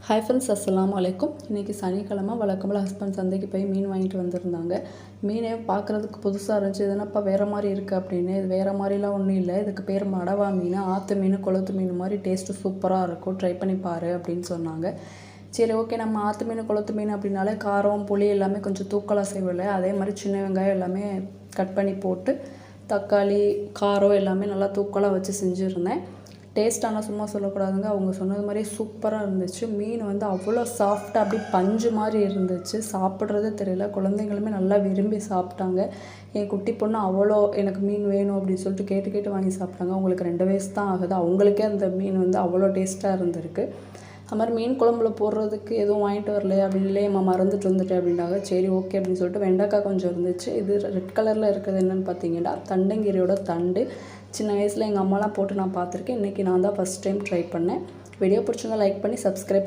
Hi friends, அஸ்ஸலாமு அலைக்கும். இன்றைக்கி சனிக்கிழமை வழக்கம்போல் ஹஸ்பண்ட் சந்தைக்கு போய் மீன் வாங்கிட்டு வந்திருந்தாங்க. மீனே பார்க்குறதுக்கு புதுசாக இருந்துச்சு. இது என்னப்பா வேறு மாதிரி இருக்குது அப்படின்னு. இது வேறு மாதிரிலாம் ஒன்றும் இல்லை, இதுக்கு பேர் மடவா மீன், ஆற்று மீன், குளத்து மீன் மாதிரி டேஸ்ட்டு சூப்பராக இருக்கும், ட்ரை பண்ணி பாரு அப்படின்னு சொன்னாங்க. சரி, ஓகே. நம்ம ஆற்று மீன் குளத்து மீன் அப்படின்னாலே காரம் புளி எல்லாமே கொஞ்சம் தூக்கலாக செய்வோம்ல, அதே மாதிரி சின்ன வெங்காயம் எல்லாமே கட் பண்ணி போட்டு தக்காளி காரம் எல்லாமே நல்லா தூக்கலாக வச்சு செஞ்சுருந்தேன். டேஸ்ட் ஆனால் சும்மா சொல்லக்கூடாதுங்க, அவங்க சொன்னது மாதிரி சூப்பராக இருந்துச்சு. மீன் வந்து அவ்வளோ சாஃப்டாக அப்படி பஞ்சு மாதிரி இருந்துச்சு, சாப்பிட்றதே தெரியல. குழந்தைங்களுமே நல்லா விரும்பி சாப்பிட்டாங்க. என் குட்டி பொண்ணு அவ்வளோ எனக்கு மீன் வேணும் அப்படின்னு சொல்லிட்டு கேட்டு கேட்டு வாங்கி சாப்பிட்டாங்க. அவங்களுக்கு 2 வயசு தான் ஆகுது, அவங்களுக்கே அந்த மீன் வந்து அவ்வளோ டேஸ்ட்டாக இருந்திருக்கு. அது மாதிரி மீன் குழம்புல போடுறதுக்கு எதுவும் வாங்கிட்டு வரலையா அப்படின்னு, இல்லையம்மா மறந்துட்டு வந்துட்டேன் அப்படின்னாங்க. சரி, ஓகே அப்படின்னு சொல்லிட்டு வெண்டைக்காய் கொஞ்சம் இருந்துச்சு. இது ரெட் கலரில் இருக்கிறது என்னென்னு பார்த்தீங்கன்னா தண்டங்கீரையோட தண்டு. சின்ன வயசில் எங்கள் அம்மாலாம் போட்டு நான் பார்த்துருக்கேன். இன்றைக்கி நான் தான் ஃபஸ்ட் டைம் ட்ரை பண்ணேன். வீடியோ பிடிச்சிருந்தா லைக் பண்ணி சப்ஸ்கிரைப்